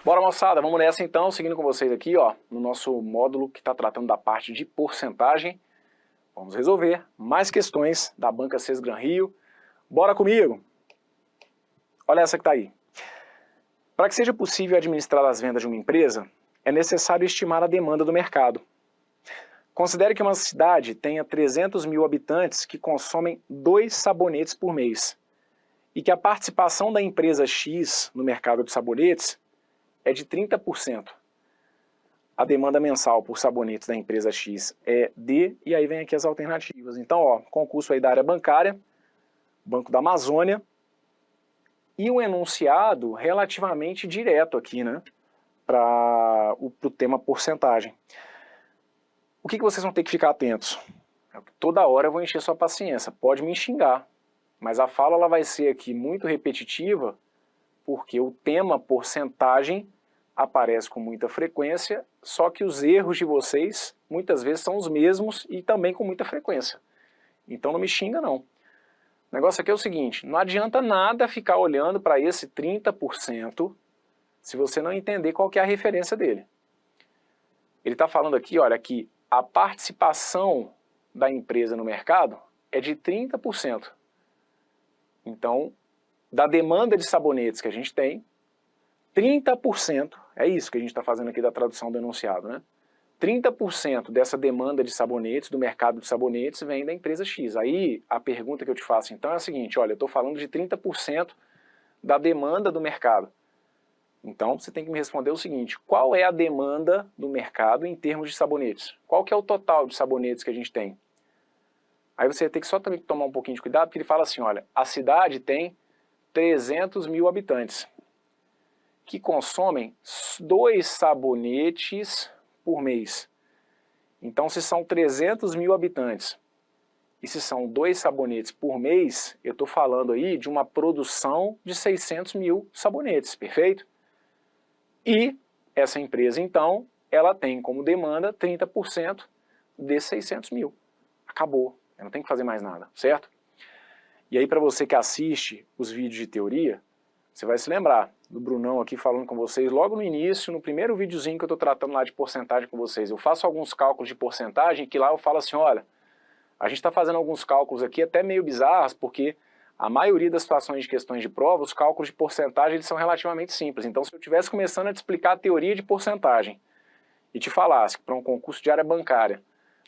Bora, moçada, vamos nessa então, seguindo com vocês aqui, ó, no nosso módulo que está tratando da parte de porcentagem. Vamos resolver mais questões da Banca Sesgran Rio. Bora comigo! Olha essa que está aí. Para que seja possível administrar as vendas de uma empresa, é necessário estimar a demanda do mercado. Considere que uma cidade tenha 300 mil habitantes que consomem 2 sabonetes por mês e que a participação da empresa X no mercado de sabonetes é de 30%. A demanda mensal por sabonetes da empresa X é D, e aí vem aqui as alternativas. Então, ó, concurso aí da área bancária, Banco da Amazônia, e um enunciado relativamente direto aqui, né, para o tema porcentagem. O que vocês vão ter que ficar atentos? Toda hora eu vou encher sua paciência, pode me xingar, mas a fala ela vai ser aqui muito repetitiva, porque o tema porcentagem aparece com muita frequência, só que os erros de vocês muitas vezes são os mesmos e também com muita frequência. Então não me xinga não. O negócio aqui é o seguinte, não adianta nada ficar olhando para esse 30% se você não entender qual que é a referência dele. Ele está falando aqui, olha, que a participação da empresa no mercado é de 30%. Então, da demanda de sabonetes que a gente tem, 30%, é isso que a gente está fazendo aqui da tradução do enunciado, né? 30% dessa demanda de sabonetes, do mercado de sabonetes, vem da empresa X. Aí, a pergunta que eu te faço então é a seguinte, olha, eu estou falando de 30% da demanda do mercado. Então, você tem que me responder o seguinte, qual é a demanda do mercado em termos de sabonetes? Qual que é o total de sabonetes que a gente tem? Aí você vai ter que só também tomar um pouquinho de cuidado, porque ele fala assim, olha, a cidade tem 300 mil habitantes, que consomem 2 sabonetes por mês. Então, se são 300 mil habitantes e se são 2 sabonetes por mês, eu estou falando aí de uma produção de 600 mil sabonetes, perfeito? E essa empresa, então, ela tem como demanda 30% de 600 mil. Acabou, eu não tenho que fazer mais nada, certo? E aí, para você que assiste os vídeos de teoria, você vai se lembrar do Brunão aqui falando com vocês logo no início, no primeiro videozinho que eu estou tratando lá de porcentagem com vocês. Eu faço alguns cálculos de porcentagem que lá eu falo assim, olha, a gente está fazendo alguns cálculos aqui até meio bizarros, porque a maioria das situações de questões de prova, os cálculos de porcentagem eles são relativamente simples. Então, se eu estivesse começando a te explicar a teoria de porcentagem e te falasse que para um concurso de área bancária,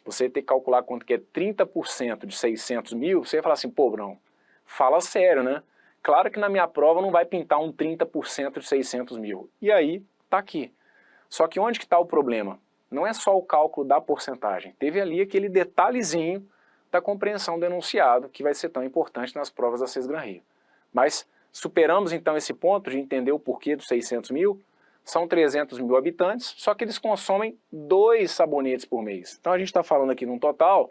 você ia ter que calcular quanto que é 30% de 600 mil, você ia falar assim, pô, Bruno, fala sério, né? Claro que na minha prova não vai pintar um 30% de 600 mil. E aí, tá aqui. Só que onde que está o problema? Não é só o cálculo da porcentagem. Teve ali aquele detalhezinho da compreensão do enunciado, que vai ser tão importante nas provas da Sesgran Rio. Mas superamos então esse ponto de entender o porquê dos 600 mil. São 300 mil habitantes, só que eles consomem 2 sabonetes por mês. Então a gente está falando aqui num total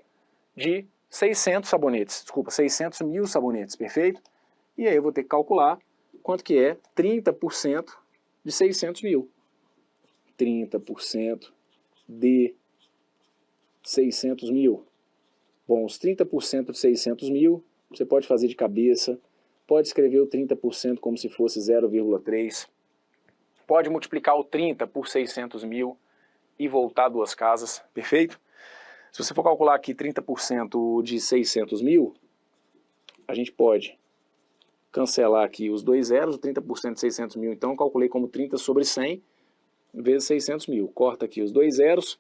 de 600 sabonetes. Desculpa, 600 mil sabonetes, perfeito? E aí eu vou ter que calcular quanto que é 30% de 600 mil. 30% de 600 mil. Bom, os 30% de 600 mil, você pode fazer de cabeça, pode escrever o 30% como se fosse 0,3, pode multiplicar o 30 por 600 mil e voltar 2 casas, perfeito? Se você for calcular aqui 30% de 600 mil, a gente pode cancelar aqui os 2 zeros, o 30% de 600 mil, então eu calculei como 30 sobre 100 vezes 600 mil. Corta aqui os 2 zeros,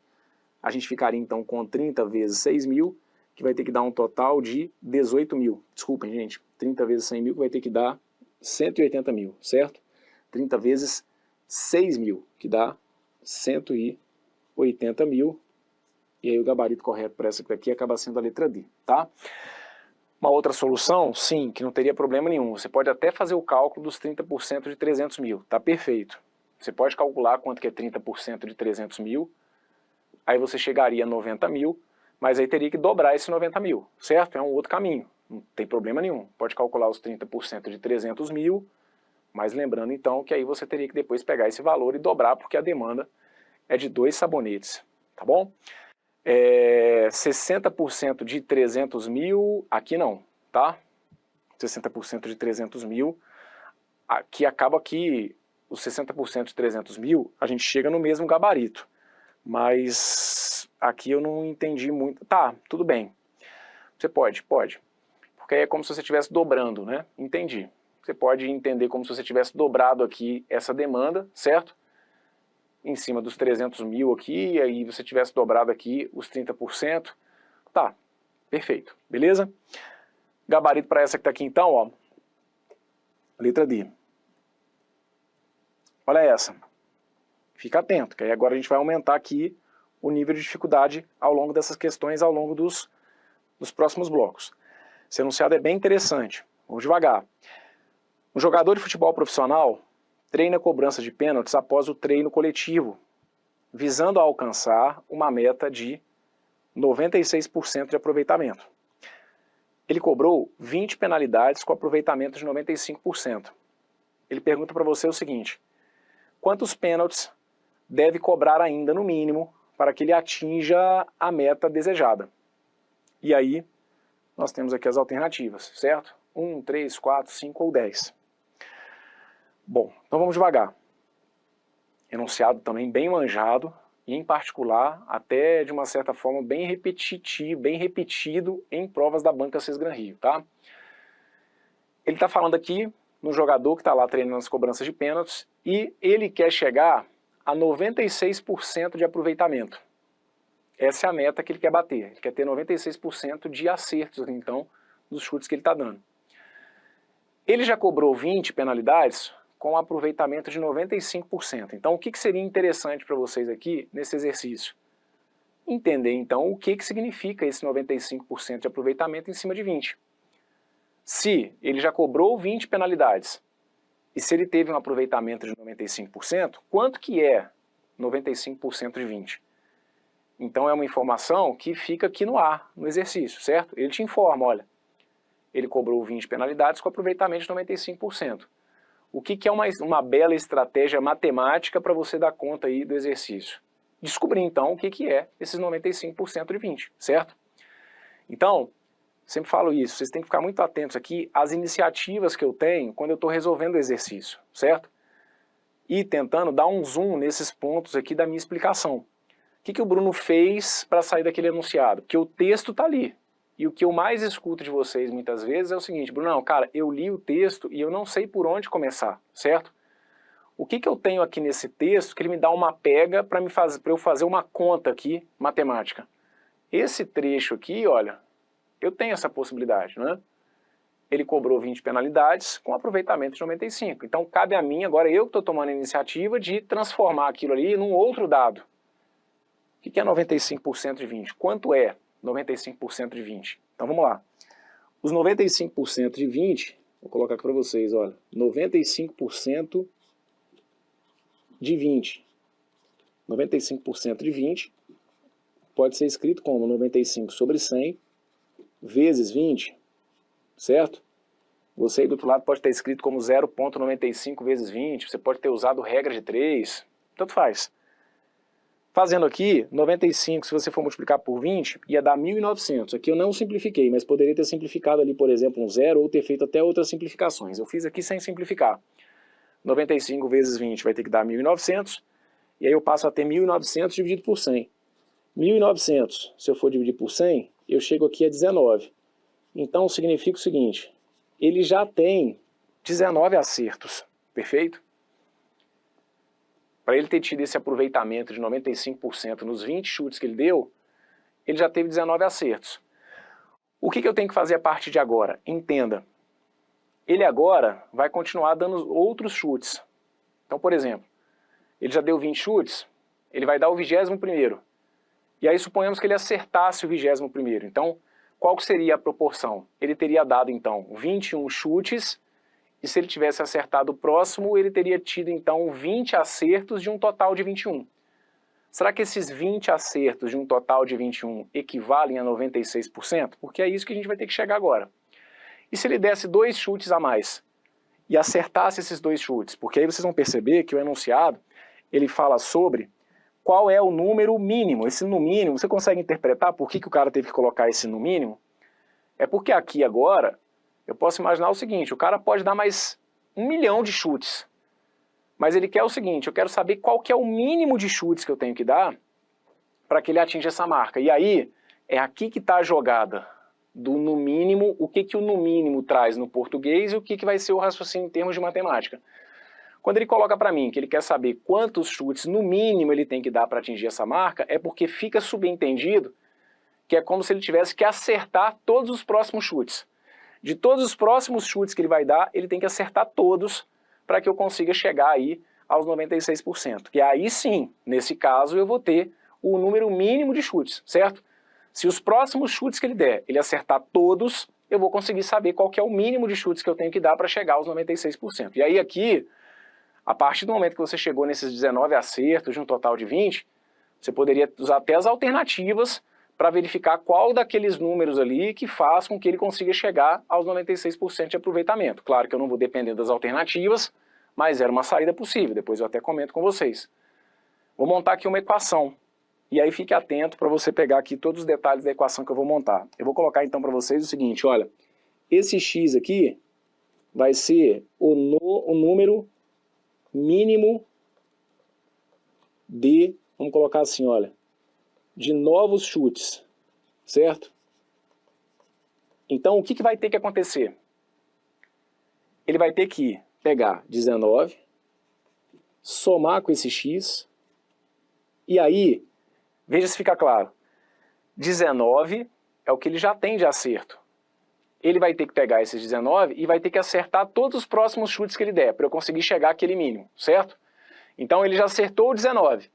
a gente ficaria então com 30 vezes 6 mil, que vai ter que dar um total de 18 mil. Desculpem, gente, 30 vezes 100 mil que vai ter que dar 180 mil, certo? 30 vezes 6 mil, que dá 180 mil, e aí o gabarito correto para essa aqui acaba sendo a letra D, tá? Uma outra solução, sim, que não teria problema nenhum. Você pode até fazer o cálculo dos 30% de 300 mil, tá perfeito. Você pode calcular quanto que é 30% de 300 mil, aí você chegaria a 90 mil, mas aí teria que dobrar esse 90 mil, certo? É um outro caminho, não tem problema nenhum. Pode calcular os 30% de 300 mil, mas lembrando então que aí você teria que depois pegar esse valor e dobrar, porque a demanda é de 2 sabonetes, tá bom? 60% de 300 mil, aqui não, tá? 60% de 300 mil, aqui acaba que os 60% de 300 mil, a gente chega no mesmo gabarito. Mas aqui eu não entendi muito. Tá, tudo bem. Você pode. Porque aí é como se você estivesse dobrando, né? Entendi. Você pode entender como se você tivesse dobrado aqui essa demanda, certo? Em cima dos 300 mil aqui, e aí você tivesse dobrado aqui os 30%. Tá, perfeito. Beleza? Gabarito para essa que está aqui então, ó. Letra D. Olha essa. Fica atento, que aí agora a gente vai aumentar aqui o nível de dificuldade ao longo dessas questões, ao longo dos próximos blocos. Esse enunciado é bem interessante. Vamos devagar. Um jogador de futebol profissional treina a cobrança de pênaltis após o treino coletivo, visando alcançar uma meta de 96% de aproveitamento. Ele cobrou 20 penalidades com aproveitamento de 95%. Ele pergunta para você o seguinte: quantos pênaltis deve cobrar ainda no mínimo para que ele atinja a meta desejada? E aí, nós temos aqui as alternativas, certo? 1, 3, 4, 5 ou 10. Bom, então vamos devagar. Enunciado também bem manjado, e em particular, até de uma certa forma, bem repetido em provas da Banca Sesgran Rio, tá? Ele está falando aqui no jogador que está lá treinando as cobranças de pênaltis, e ele quer chegar a 96% de aproveitamento. Essa é a meta que ele quer bater. Ele quer ter 96% de acertos, então, dos chutes que ele está dando. Ele já cobrou 20 penalidades com aproveitamento de 95%. Então, o que seria interessante para vocês aqui nesse exercício? Entender, então, o que significa esse 95% de aproveitamento em cima de 20. Se ele já cobrou 20 penalidades e se ele teve um aproveitamento de 95%, quanto que é 95% de 20? Então, é uma informação que fica aqui no ar, no exercício, certo? Ele te informa, olha, ele cobrou 20 penalidades com aproveitamento de 95%. O que é uma bela estratégia matemática para você dar conta aí do exercício? Descobrir, então, o que é esses 95% de 20, certo? Então, sempre falo isso, vocês têm que ficar muito atentos aqui às iniciativas que eu tenho quando eu estou resolvendo o exercício, certo? E tentando dar um zoom nesses pontos aqui da minha explicação. O que o Bruno fez para sair daquele enunciado? Porque o texto está ali. E o que eu mais escuto de vocês muitas vezes é o seguinte: Bruno, cara, eu li o texto e eu não sei por onde começar, certo? O que eu tenho aqui nesse texto que ele me dá uma pega para eu fazer uma conta aqui matemática? Esse trecho aqui, olha, eu tenho essa possibilidade, né? Ele cobrou 20 penalidades com aproveitamento de 95%. Então cabe a mim, agora eu que estou tomando a iniciativa de transformar aquilo ali num outro dado. O que é 95% de 20? Quanto é 95% de 20? Então vamos lá. Os 95% de 20, vou colocar aqui para vocês, olha. 95% de 20. 95% de 20 pode ser escrito como 95 sobre 100 vezes 20, certo? Você aí do outro lado pode ter escrito como 0,95 vezes 20, você pode ter usado regra de 3, tanto faz. Fazendo aqui, 95, se você for multiplicar por 20, ia dar 1.900. Aqui eu não simplifiquei, mas poderia ter simplificado ali, por exemplo, um zero, ou ter feito até outras simplificações. Eu fiz aqui sem simplificar. 95 vezes 20 vai ter que dar 1.900, e aí eu passo a ter 1.900 dividido por 100. 1.900, se eu for dividir por 100, eu chego aqui a 19. Então significa o seguinte: ele já tem 19 acertos, perfeito? Para ele ter tido esse aproveitamento de 95% nos 20 chutes que ele deu, ele já teve 19 acertos. O que eu tenho que fazer a partir de agora? Entenda. Ele agora vai continuar dando outros chutes. Então, por exemplo, ele já deu 20 chutes, ele vai dar o 21º. E aí suponhamos que ele acertasse o 21º. Então, qual que seria a proporção? Ele teria dado, então, 21 chutes, e se ele tivesse acertado o próximo, ele teria tido, então, 20 acertos de um total de 21. Será que esses 20 acertos de um total de 21 equivalem a 96%? Porque é isso que a gente vai ter que chegar agora. E se ele desse 2 chutes a mais e acertasse esses 2 chutes? Porque aí vocês vão perceber que o enunciado, ele fala sobre qual é o número mínimo. Esse no mínimo, você consegue interpretar por que o cara teve que colocar esse no mínimo? É porque aqui agora, eu posso imaginar o seguinte: o cara pode dar mais 1 milhão de chutes. Mas ele quer o seguinte, eu quero saber qual que é o mínimo de chutes que eu tenho que dar para que ele atinja essa marca. E aí, é aqui que está a jogada do no mínimo, o que o no mínimo traz no português e o que vai ser o raciocínio em termos de matemática. Quando ele coloca para mim que ele quer saber quantos chutes no mínimo ele tem que dar para atingir essa marca, é porque fica subentendido que é como se ele tivesse que acertar todos os próximos chutes. De todos os próximos chutes que ele vai dar, ele tem que acertar todos para que eu consiga chegar aí aos 96%. Que aí sim, nesse caso, eu vou ter o número mínimo de chutes, certo? Se os próximos chutes que ele der, ele acertar todos, eu vou conseguir saber qual que é o mínimo de chutes que eu tenho que dar para chegar aos 96%. E aí aqui, a partir do momento que você chegou nesses 19 acertos de um total de 20, você poderia usar até as alternativas para verificar qual daqueles números ali que faz com que ele consiga chegar aos 96% de aproveitamento. Claro que eu não vou depender das alternativas, mas era uma saída possível, depois eu até comento com vocês. Vou montar aqui uma equação, e aí fique atento para você pegar aqui todos os detalhes da equação que eu vou montar. Eu vou colocar então para vocês o seguinte, olha, esse x aqui vai ser o número mínimo de, vamos colocar assim, olha, de novos chutes, certo? Então o que vai ter que acontecer? Ele vai ter que pegar 19, somar com esse x, e aí, veja se fica claro, 19 é o que ele já tem de acerto. Ele vai ter que pegar esses 19 e vai ter que acertar todos os próximos chutes que ele der, para eu conseguir chegar àquele mínimo, certo? Então ele já acertou o 19.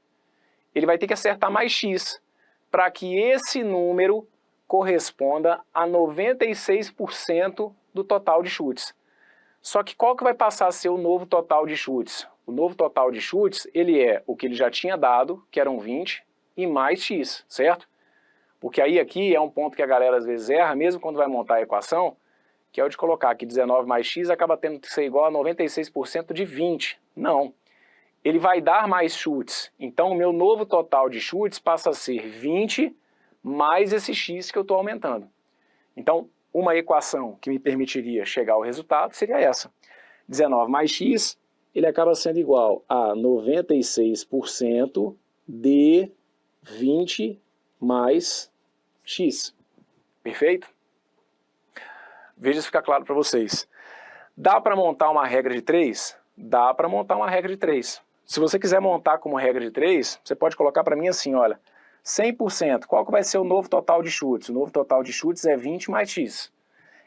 Ele vai ter que acertar mais x, para que esse número corresponda a 96% do total de chutes. Só que qual que vai passar a ser o novo total de chutes? O novo total de chutes, ele é o que ele já tinha dado, que eram 20, e mais x, certo? Porque aí aqui é um ponto que a galera às vezes erra, mesmo quando vai montar a equação, que é o de colocar que 19 mais x acaba tendo que ser igual a 96% de 20. Não. Ele vai dar mais chutes. Então o meu novo total de chutes passa a ser 20 mais esse x que eu estou aumentando. Então, uma equação que me permitiria chegar ao resultado seria essa. 19 mais x, ele acaba sendo igual a 96% de 20 mais x. Perfeito? Veja se fica claro para vocês. Dá para montar uma regra de 3? Dá para montar uma regra de 3. Se você quiser montar como regra de 3, você pode colocar para mim assim, olha, 100%, qual que vai ser o novo total de chutes? O novo total de chutes é 20 mais x.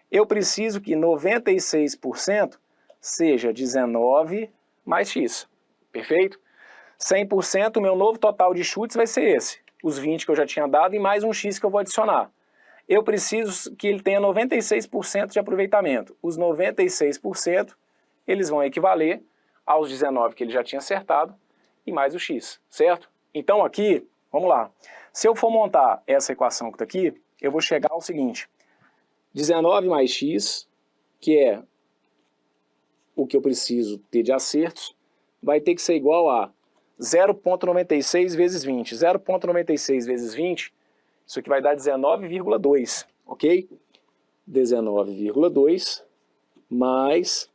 Eu preciso que 96% seja 19 mais x. Perfeito? 100%, o meu novo total de chutes vai ser esse. Os 20 que eu já tinha dado e mais um x que eu vou adicionar. Eu preciso que ele tenha 96% de aproveitamento. Os 96%, eles vão equivaler aos 19 que ele já tinha acertado e mais o x, certo? Então aqui, vamos lá. Se eu for montar essa equação que está aqui, eu vou chegar ao seguinte. 19 mais x, que é o que eu preciso ter de acertos, vai ter que ser igual a 0,96 vezes 20. 0,96 vezes 20, isso aqui vai dar 19,2, ok? 19,2 mais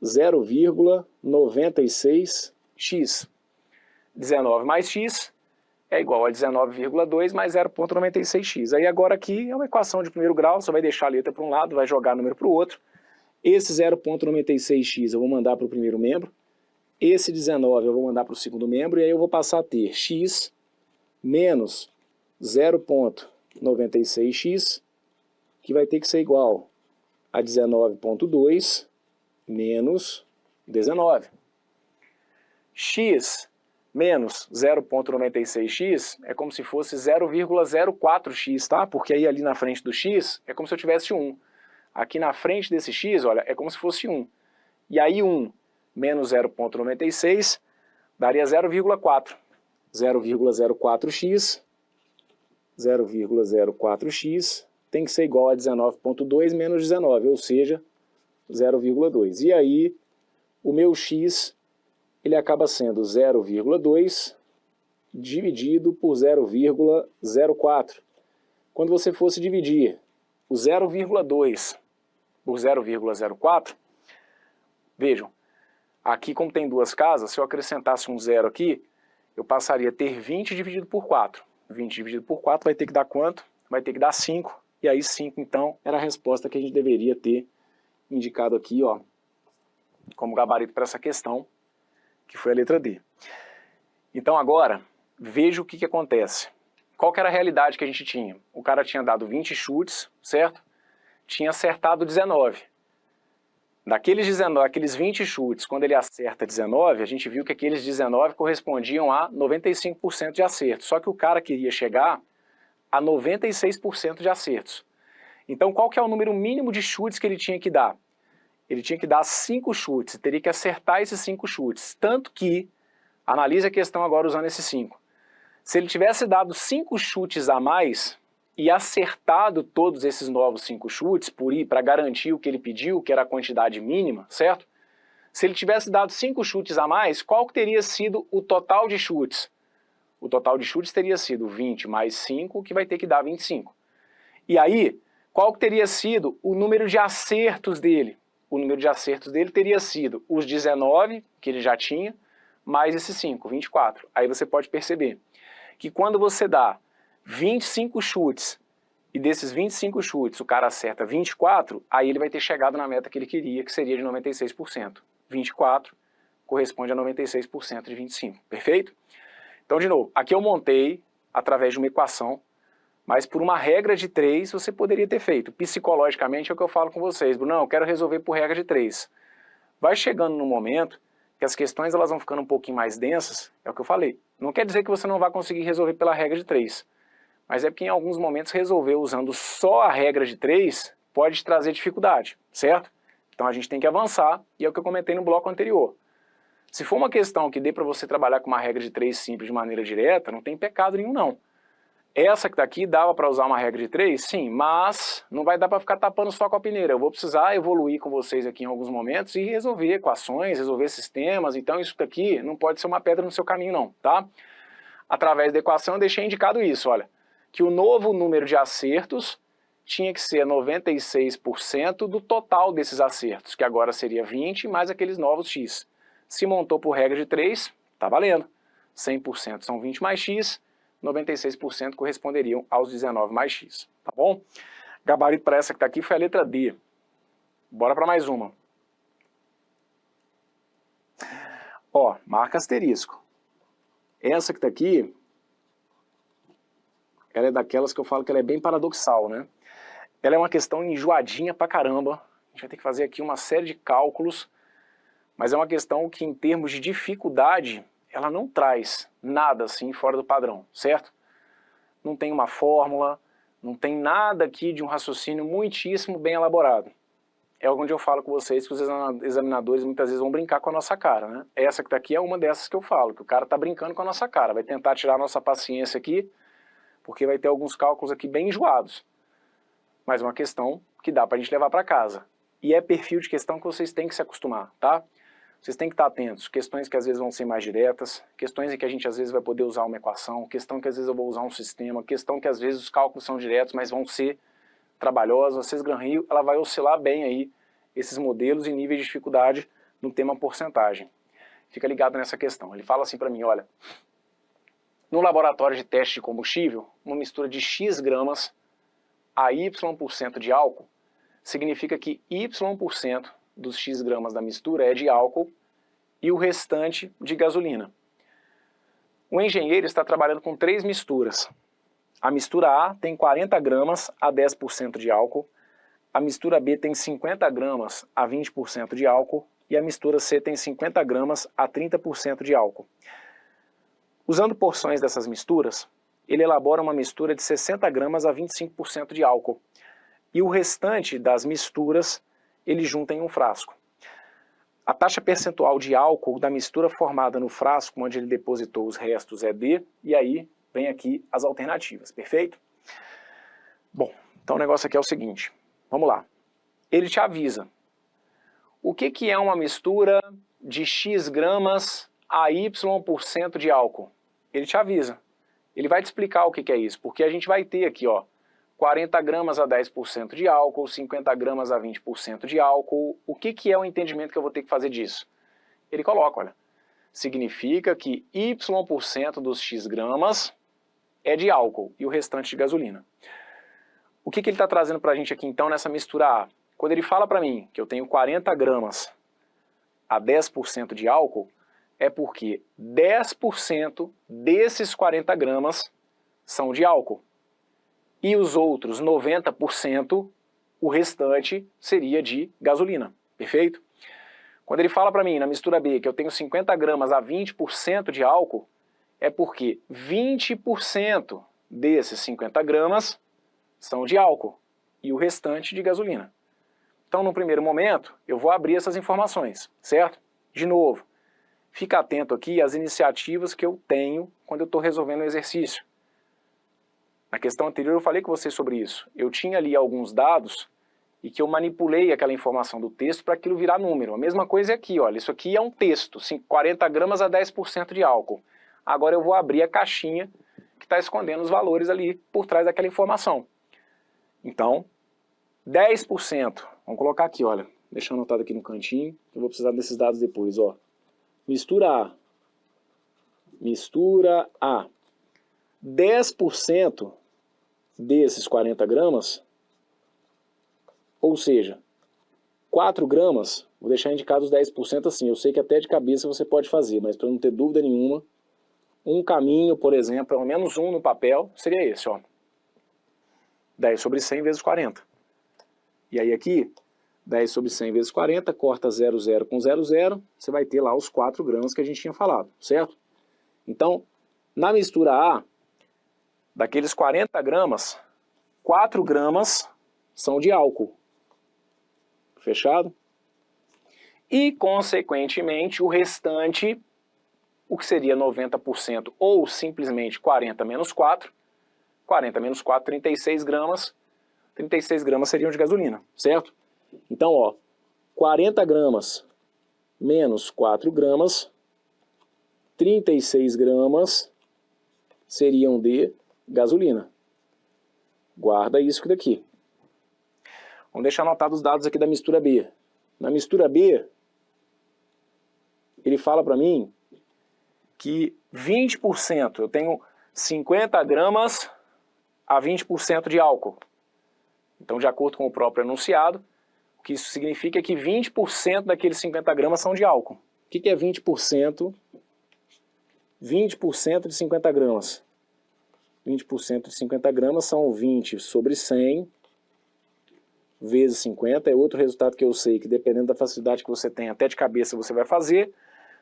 0,96x. 19 mais x é igual a 19,2 mais 0,96x. Aí agora aqui é uma equação de primeiro grau, você vai deixar a letra para um lado, vai jogar número para o outro. Esse 0,96x eu vou mandar para o primeiro membro. Esse 19 eu vou mandar para o segundo membro, e aí eu vou passar a ter x menos 0,96x, que vai ter que ser igual a 19,2 menos 19. X menos 0,96x é como se fosse 0,04x, tá? Porque aí ali na frente do x é como se eu tivesse 1. Aqui na frente desse x, olha, é como se fosse 1. E aí 1 menos 0,96 daria 0,4. 0,04x, 0,04x tem que ser igual a 19,2 menos 19, ou seja, 0,2. E aí o meu x, ele acaba sendo 0,2 dividido por 0,04. Quando você fosse dividir o 0,2 por 0,04, vejam, Aqui, como tem duas casas, se eu acrescentasse um zero aqui, eu passaria a ter 20 dividido por 4. 20 dividido por 4 vai ter que dar quanto? Vai ter que dar 5. E aí 5, então, era a resposta que a gente deveria ter indicado aqui, ó, como gabarito para essa questão, que foi a letra D. Então agora, veja o que acontece. Qual que era a realidade que a gente tinha? O cara tinha dado 20 chutes, certo? Tinha acertado 19. Daqueles 20 chutes, quando ele acerta 19, a gente viu que aqueles 19 correspondiam a 95% de acertos. Só que o cara queria chegar a 96% de acertos. Então qual que é o número mínimo de chutes que ele tinha que dar? Ele tinha que dar 5 chutes, teria que acertar esses 5 chutes. Tanto que, analise a questão agora usando esses 5. Se ele tivesse dado 5 chutes a mais e acertado todos esses novos 5 chutes, para garantir o que ele pediu, que era a quantidade mínima, certo? Se ele tivesse dado 5 chutes a mais, qual que teria sido o total de chutes? O total de chutes teria sido 20 mais 5, que vai ter que dar 25. E aí, qual que teria sido o número de acertos dele? O número de acertos dele teria sido os 19, que ele já tinha, mais esses 5, 24. Aí você pode perceber que quando você dá 25 chutes, e desses 25 chutes o cara acerta 24, aí ele vai ter chegado na meta que ele queria, que seria de 96%. 24 corresponde a 96% de 25, perfeito? Então, de novo, aqui eu montei através de uma equação, mas por uma regra de 3 você poderia ter feito. Psicologicamente é o que eu falo com vocês, Bruno, eu quero resolver por regra de 3. Vai chegando no momento que as questões elas vão ficando um pouquinho mais densas, é o que eu falei. Não quer dizer que você não vai conseguir resolver pela regra de 3, mas é porque em alguns momentos resolver usando só a regra de 3 pode te trazer dificuldade, certo? Então a gente tem que avançar, e é o que eu comentei no bloco anterior. Se for uma questão que dê para você trabalhar com uma regra de 3 simples de maneira direta, não tem pecado nenhum não. Essa que está aqui dava para usar uma regra de 3? Sim, mas não vai dar para ficar tapando só com a peneira. Eu vou precisar evoluir com vocês aqui em alguns momentos e resolver equações, resolver sistemas. Então isso daqui não pode ser uma pedra no seu caminho não, tá? Através da equação eu deixei indicado isso, olha, que o novo número de acertos tinha que ser 96% do total desses acertos, que agora seria 20 mais aqueles novos x. Se montou por regra de 3, tá valendo. 100% são 20 mais x, 96% corresponderiam aos 19 mais x, tá bom? Gabarito para essa que está aqui foi a letra D. Bora para mais uma. Ó, marca asterisco. Essa que está aqui, ela é daquelas que eu falo que ela é bem paradoxal, né? Ela é uma questão enjoadinha pra caramba. A gente vai ter que fazer aqui uma série de cálculos, mas é uma questão que em termos de dificuldade, ela não traz nada assim fora do padrão, certo? Não tem uma fórmula, não tem nada aqui de um raciocínio muitíssimo bem elaborado. É onde eu falo com vocês que os examinadores muitas vezes vão brincar com a nossa cara, né? Essa que tá aqui é uma dessas que eu falo, que o cara tá brincando com a nossa cara, vai tentar tirar a nossa paciência aqui, porque vai ter alguns cálculos aqui bem enjoados. Mas é uma questão que dá pra gente levar para casa. E é perfil de questão que vocês têm que se acostumar, tá? Vocês têm que estar atentos, questões que às vezes vão ser mais diretas, questões em que a gente às vezes vai poder usar uma equação, questão que às vezes eu vou usar um sistema, questão que às vezes os cálculos são diretos, mas vão ser trabalhosos. A CES-Gran-Rio, ela vai oscilar bem aí esses modelos e níveis de dificuldade no tema porcentagem. Fica ligado nessa questão. Ele fala assim para mim, olha, no laboratório de teste de combustível, uma mistura de X gramas a Y% de álcool significa que Y% dos X gramas da mistura é de álcool e o restante de gasolina. O engenheiro está trabalhando com 3 misturas. A mistura A tem 40 gramas a 10% de álcool, a mistura B tem 50 gramas a 20% de álcool e a mistura C tem 50 gramas a 30% de álcool. Usando porções dessas misturas, ele elabora uma mistura de 60 gramas a 25% de álcool e o restante das misturas ele junta em um frasco. A taxa percentual de álcool da mistura formada no frasco onde ele depositou os restos é D, e aí vem aqui as alternativas, perfeito? Bom, então o negócio aqui é o seguinte, vamos lá. Ele te avisa, o que é uma mistura de X gramas a Y% de álcool? Ele te avisa, ele vai te explicar o que é isso, porque a gente vai ter aqui, ó, 40 gramas a 10% de álcool, 50 gramas a 20% de álcool. O que é o entendimento que eu vou ter que fazer disso? ele coloca, olha, significa que Y% dos X gramas é de álcool e o restante de gasolina. O que ele está trazendo para a gente aqui então nessa mistura A? Quando ele fala para mim que eu tenho 40 gramas a 10% de álcool, é porque 10% desses 40 gramas são de álcool. E os outros 90%, o restante seria de gasolina. Perfeito? Quando ele fala para mim na mistura B que eu tenho 50 gramas a 20% de álcool, é porque 20% desses 50 gramas são de álcool e o restante de gasolina. Então, no primeiro momento, eu vou abrir essas informações, certo? De novo, fica atento aqui às iniciativas que eu tenho quando eu estou resolvendo o exercício. Na questão anterior eu falei com vocês sobre isso. Eu tinha ali alguns dados e que eu manipulei aquela informação do texto para aquilo virar número. A mesma coisa é aqui, olha, isso aqui é um texto, 40 gramas a 10% de álcool. Agora eu vou abrir a caixinha que está escondendo os valores ali por trás daquela informação. Então, 10%, vamos colocar aqui, olha, deixa eu anotado aqui no cantinho, eu vou precisar desses dados depois, ó. Mistura A. Mistura A. 10% desses 40 gramas, ou seja, 4 gramas, vou deixar indicado os 10% assim, eu sei que até de cabeça você pode fazer, mas para não ter dúvida nenhuma, um caminho, por exemplo, pelo menos um no papel, seria esse, ó. 10 sobre 100 vezes 40. E aí aqui, 10 sobre 100 vezes 40, corta 00 com 00, você vai ter lá os 4 gramas que a gente tinha falado, certo? Então, na mistura A, daqueles 40 gramas, 4 gramas são de álcool. Fechado? E, consequentemente, o restante, o que seria 90%, ou simplesmente 40 menos 4, 40 menos 4, 36 gramas, 36 gramas seriam de gasolina, certo? Então, ó, 40 gramas menos 4 gramas, 36 gramas seriam de gasolina. Guarda isso daqui. Vamos deixar anotados os dados aqui da mistura B. Na mistura B, ele fala para mim que 20%, eu tenho 50 gramas a 20% de álcool. Então, de acordo com o próprio enunciado, o que isso significa é que 20% daqueles 50 gramas são de álcool. O que é 20%? 20% de 50 gramas. 20% de 50 gramas são 20 sobre 100 vezes 50. É outro resultado que eu sei que, dependendo da facilidade que você tem, até de cabeça você vai fazer.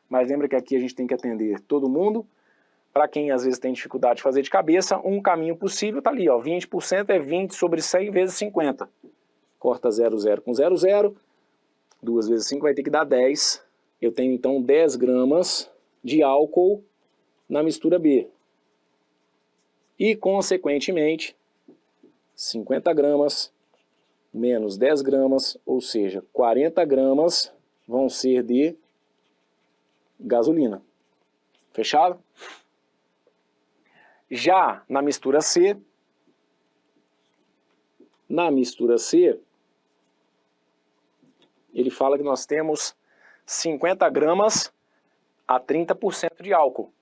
Mas lembra que aqui a gente tem que atender todo mundo. Para quem às vezes tem dificuldade de fazer de cabeça, um caminho possível está ali, ó, 20% é 20 sobre 100 vezes 50. Corta 00 com 00, 2 vezes 5 vai ter que dar 10. Eu tenho então 10 gramas de álcool na mistura B. E, consequentemente, 50 gramas menos 10 gramas, ou seja, 40 gramas vão ser de gasolina. Fechado? Já na mistura C, ele fala que nós temos 50 gramas a 30% de álcool.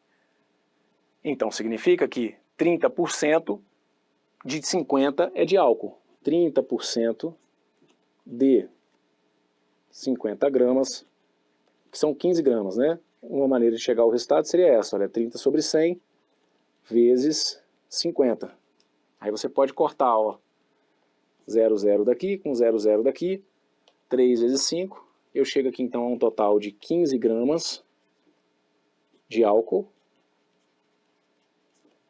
Então significa que 30% de 50 é de álcool. 30% de 50 gramas, que são 15 gramas, né? Uma maneira de chegar ao resultado seria essa, olha, 30 sobre 100 vezes 50. Aí você pode cortar, ó, 00 daqui com 00 daqui, 3 vezes 5, eu chego aqui então a um total de 15 gramas de álcool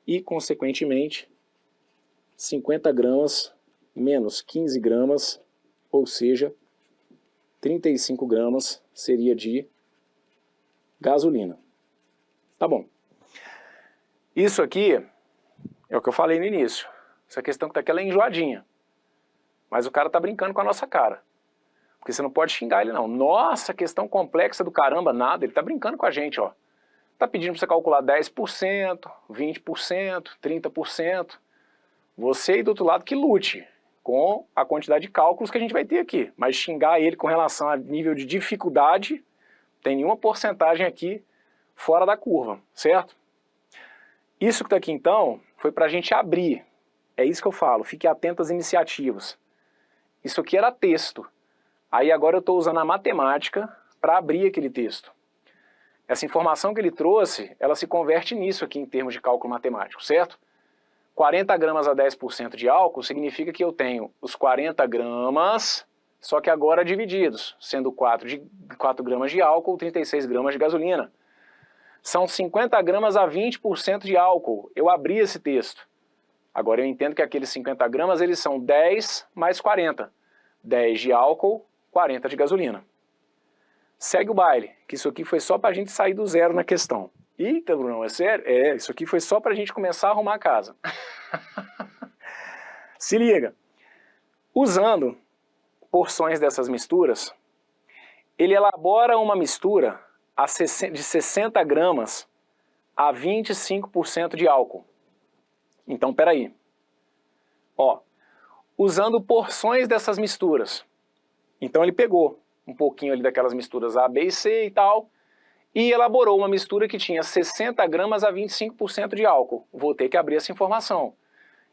e, consequentemente, 50 gramas menos 15 gramas, ou seja, 35 gramas seria de gasolina. Tá bom. Isso aqui é o que eu falei no início. Essa questão que está aqui ela é enjoadinha. Mas o cara tá brincando com a nossa cara. Porque você não pode xingar ele não. Nossa, questão complexa do caramba, nada. Ele tá brincando com a gente, ó. Tá pedindo para você calcular 10%, 20%, 30%. Você aí do outro lado que lute com a quantidade de cálculos que a gente vai ter aqui. Mas xingar ele com relação a nível de dificuldade, Tem nenhuma porcentagem aqui fora da curva, certo? Isso que está aqui então foi para a gente abrir. É isso que eu falo, fique atento às iniciativas. Isso aqui era texto. Aí agora eu estou usando a matemática para abrir aquele texto. Essa informação que ele trouxe, ela se converte nisso aqui em termos de cálculo matemático, certo? 40 gramas a 10% de álcool significa que eu tenho os 40 gramas, só que agora divididos, sendo 4 gramas de álcool, 36 gramas de gasolina. São 50 gramas a 20% de álcool. Eu abri esse texto. Agora eu entendo que aqueles 50 gramas eles são 10 mais 40. 10 de álcool, 40 de gasolina. Segue o baile, que isso aqui foi só para a gente sair do zero na questão. Eita, Bruno, é sério? É, isso aqui foi só para a gente começar a arrumar a casa. Se liga. Usando porções dessas misturas, ele elabora uma mistura de 60 gramas a 25% de álcool. Então, peraí. Ó, usando porções dessas misturas. Então ele pegou um pouquinho ali daquelas misturas A, B e C e tal, e elaborou uma mistura que tinha 60 gramas a 25% de álcool. Vou ter que abrir essa informação.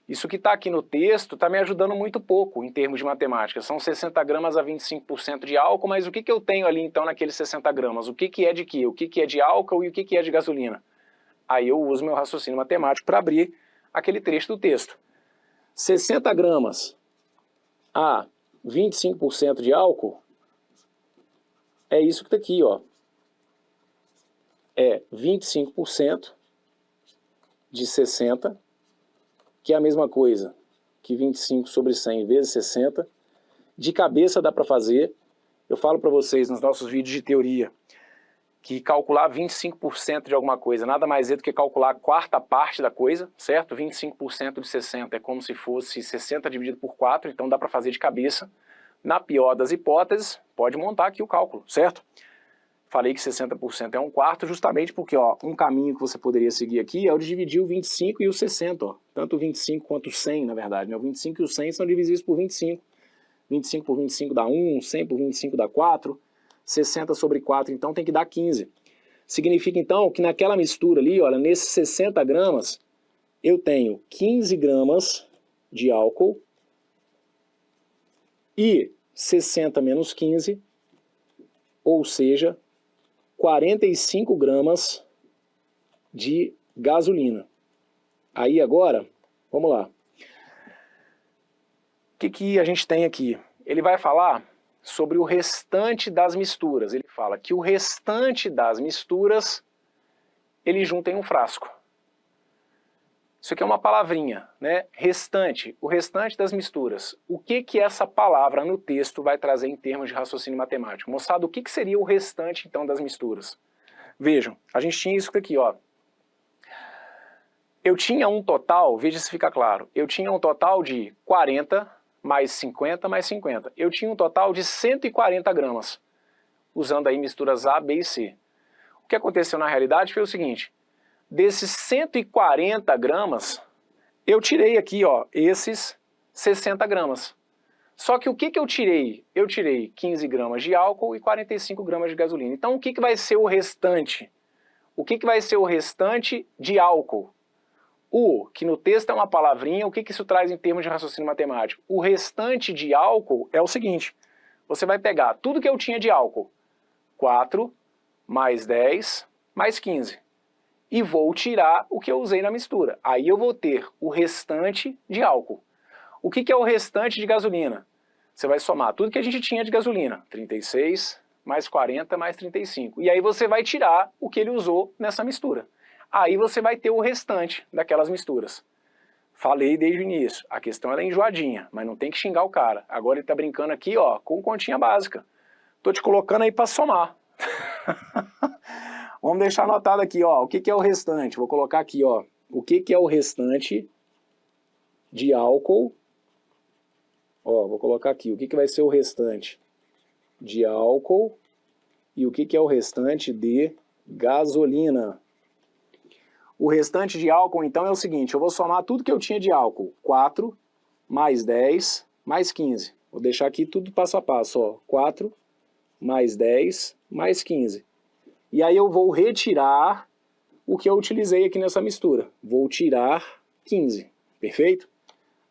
Isso que está aqui no texto está me ajudando muito pouco em termos de matemática. São 60 gramas a 25% de álcool, mas o que eu tenho ali então naqueles 60 gramas? O que é de quê? O que é de álcool e o que é de gasolina? Aí eu uso meu raciocínio matemático para abrir aquele trecho do texto. 60 gramas a 25% de álcool é isso que está aqui, ó. É 25% de 60, que é a mesma coisa que 25 sobre 100 vezes 60. De cabeça dá para fazer. Eu falo para vocês nos nossos vídeos de teoria que calcular 25% de alguma coisa nada mais é do que calcular a quarta parte da coisa, certo? 25% de 60 é como se fosse 60 dividido por 4, então dá para fazer de cabeça. Na pior das hipóteses, pode montar aqui o cálculo, certo? Falei que 60% é um quarto justamente porque, ó, um caminho que você poderia seguir aqui é o de dividir o 25 e o 60, ó. Tanto o 25 quanto o 100, na verdade, né? O 25 e o 100 são divisíveis por 25. 25 por 25 dá 1, 100 por 25 dá 4, 60 sobre 4, então tem que dar 15. Significa, então, que naquela mistura ali, olha, nesses 60 gramas, eu tenho 15 gramas de álcool e 60 menos 15, ou seja, 45 gramas de gasolina. Aí agora, vamos lá. O que a gente tem aqui? Ele vai falar sobre o restante das misturas. Ele fala que o restante das misturas ele junta em um frasco. Isso aqui é uma palavrinha, né? Restante, o restante das misturas. O que essa palavra no texto vai trazer em termos de raciocínio matemático? Moçada, o que seria o restante, então, das misturas? Vejam, a gente tinha isso aqui, ó. Eu tinha um total, veja se fica claro, eu tinha um total de 40 mais 50 mais 50. Eu tinha um total de 140 gramas, usando aí misturas A, B e C. O que aconteceu na realidade foi o seguinte: desses 140 gramas, eu tirei aqui, ó, esses 60 gramas. Só que o que eu tirei? Eu tirei 15 gramas de álcool e 45 gramas de gasolina. Então o que vai ser o restante? O que vai ser o restante de álcool? O, que no texto é uma palavrinha, o que isso traz em termos de raciocínio matemático? O restante de álcool é o seguinte: você vai pegar tudo que eu tinha de álcool, 4 mais 10 mais 15. E vou tirar o que eu usei na mistura. Aí eu vou ter o restante de álcool. O que é o restante de gasolina? Você vai somar tudo que a gente tinha de gasolina. 36 mais 40 mais 35. E aí você vai tirar o que ele usou nessa mistura. Aí você vai ter o restante daquelas misturas. Falei desde o início, a questão é enjoadinha, mas não tem que xingar o cara. Agora ele está brincando aqui, ó, com continha básica. Tô te colocando aí para somar. Vamos deixar anotado aqui, ó, o que é o restante. Vou colocar aqui, ó, o que é o restante de álcool. Ó, vou colocar aqui, o que vai ser o restante de álcool e o que é o restante de gasolina. O restante de álcool, então, é o seguinte: eu vou somar tudo que eu tinha de álcool. 4 mais 10 mais 15. Vou deixar aqui tudo passo a passo, ó. 4 mais 10 mais 15. E aí eu vou retirar o que eu utilizei aqui nessa mistura. Vou tirar 15, perfeito?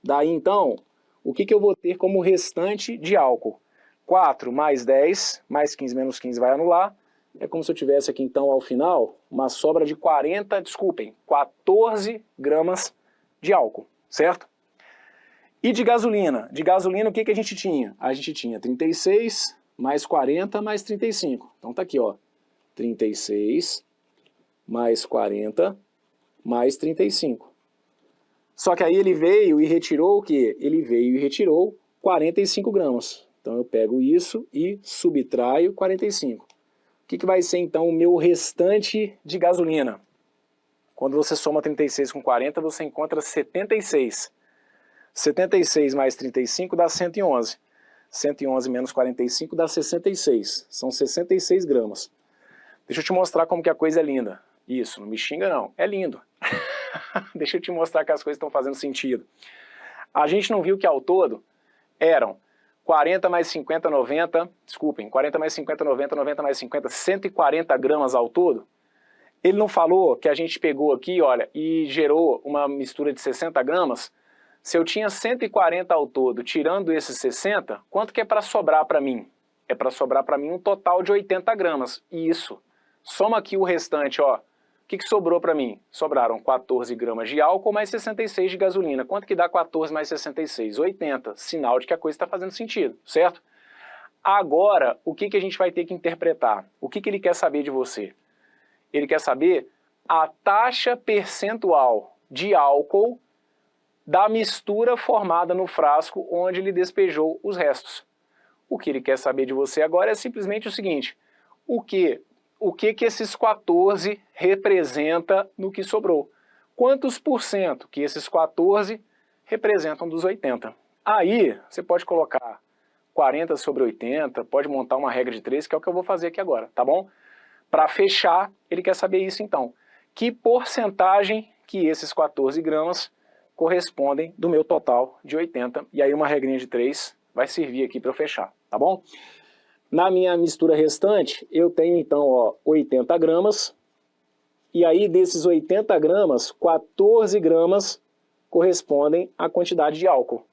Daí então, o que eu vou ter como restante de álcool? 4 mais 10, mais 15 menos 15 vai anular. É como se eu tivesse aqui então ao final uma sobra de 14 gramas de álcool, certo? E de gasolina? De gasolina o que a gente tinha? A gente tinha 36 mais 40 mais 35. Então tá aqui, ó. 36 mais 40 mais 35. Só que aí ele veio e retirou o quê? Ele veio e retirou 45 gramas. Então eu pego isso e subtraio 45. O que vai ser então o meu restante de gasolina? Quando você soma 36 com 40, você encontra 76. 76 mais 35 dá 111. 111 menos 45 dá 66. São 66 gramas. Deixa eu te mostrar como que a coisa é linda. Isso, não me xinga não. É lindo. Deixa eu te mostrar que as coisas estão fazendo sentido. A gente não viu que ao todo eram 40 mais 50, 90, desculpem, 40 mais 50, 90, 90 mais 50, 140 gramas ao todo? Ele não falou que a gente pegou aqui, olha, e gerou uma mistura de 60 gramas? Se eu tinha 140 ao todo, tirando esses 60, quanto que é para sobrar para mim? É para sobrar para mim um total de 80 gramas. Isso. Soma aqui o restante, ó. O que sobrou para mim? Sobraram 14 gramas de álcool mais 66 de gasolina. Quanto que dá 14 mais 66? 80. Sinal de que a coisa está fazendo sentido, certo? Agora, o que a gente vai ter que interpretar? O que ele quer saber de você? Ele quer saber a taxa percentual de álcool da mistura formada no frasco onde ele despejou os restos. O que ele quer saber de você agora é simplesmente o seguinte: o que esses 14 representa no que sobrou? Quantos por cento que esses 14 representam dos 80? Aí você pode colocar 40 sobre 80, pode montar uma regra de 3, que é o que eu vou fazer aqui agora, tá bom? Para fechar, ele quer saber isso então. Que porcentagem que esses 14 gramas correspondem do meu total de 80? E aí uma regrinha de 3 vai servir aqui para eu fechar, tá bom? Na minha mistura restante, eu tenho então, ó, 80 gramas, e aí desses 80 gramas, 14 gramas correspondem à quantidade de álcool.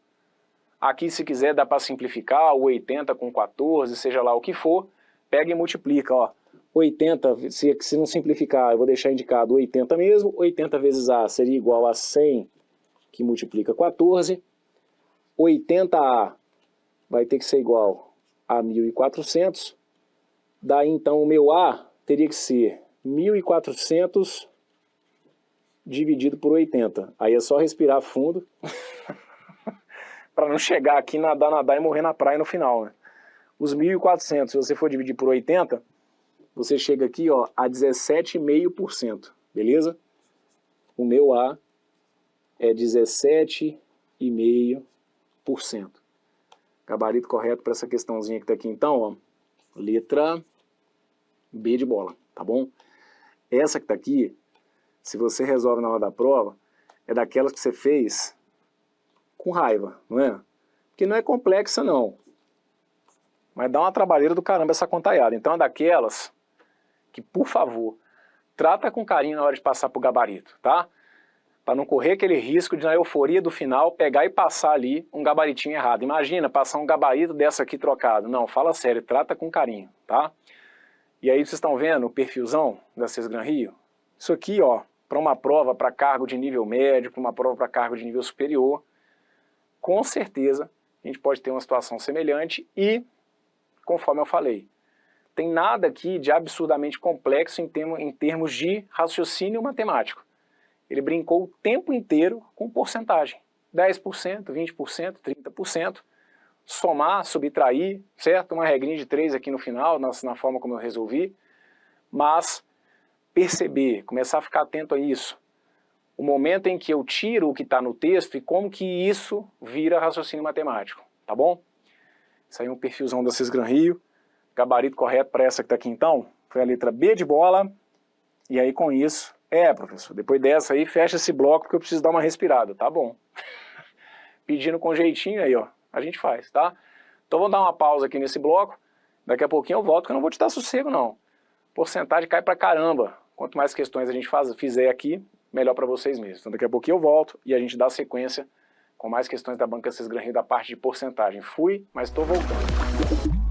Aqui, se quiser, dá para simplificar o 80 com 14, seja lá o que for, pega e multiplica, ó. 80, se não simplificar, eu vou deixar indicado 80 mesmo, 80 vezes A seria igual a 100, que multiplica 14, 80A vai ter que ser igual a 1.400, daí então o meu A teria que ser 1.400 dividido por 80, aí é só respirar fundo, para não chegar aqui, nadar e morrer na praia no final, né? Os 1.400, se você for dividir por 80, você chega aqui, ó, a 17,5%, beleza? O meu A é 17,5%. Gabarito correto para essa questãozinha que está aqui então, ó, letra B de bola, tá bom? Essa que está aqui, se você resolve na hora da prova, é daquelas que você fez com raiva, não é? Porque não é complexa não, mas dá uma trabalheira do caramba essa contaiada. Então é daquelas que, por favor, trata com carinho na hora de passar pro gabarito, tá? Para não correr aquele risco de, na euforia do final, pegar e passar ali um gabaritinho errado. Imagina, passar um gabarito dessa aqui trocado. Não, fala sério, trata com carinho, tá? E aí vocês estão vendo o perfilzão da CES Gran Rio? Isso aqui, ó, para uma prova para cargo de nível médio, para uma prova para cargo de nível superior, com certeza a gente pode ter uma situação semelhante e, conforme eu falei, tem nada aqui de absurdamente complexo em termos de raciocínio matemático. Ele brincou o tempo inteiro com porcentagem. 10%, 20%, 30%. Somar, subtrair, certo? Uma regrinha de 3 aqui no final, na forma como eu resolvi. Mas perceber, começar a ficar atento a isso. O momento em que eu tiro o que está no texto e como que isso vira raciocínio matemático. Tá bom? Isso aí é um perfilzão da CES Gran Rio. Gabarito correto para essa que está aqui então, foi a letra B de bola, e aí com isso, professor, depois dessa aí fecha esse bloco porque eu preciso dar uma respirada, tá bom? Pedindo com jeitinho aí, ó, a gente faz, tá? Então vamos dar uma pausa aqui nesse bloco, daqui a pouquinho eu volto que eu não vou te dar sossego não. porcentagem cai pra caramba. Quanto mais questões a gente fizer aqui, melhor para vocês mesmos. Então daqui a pouquinho eu volto e a gente dá sequência com mais questões da Banca Sesgran Rio da parte de porcentagem. Fui, mas estou voltando.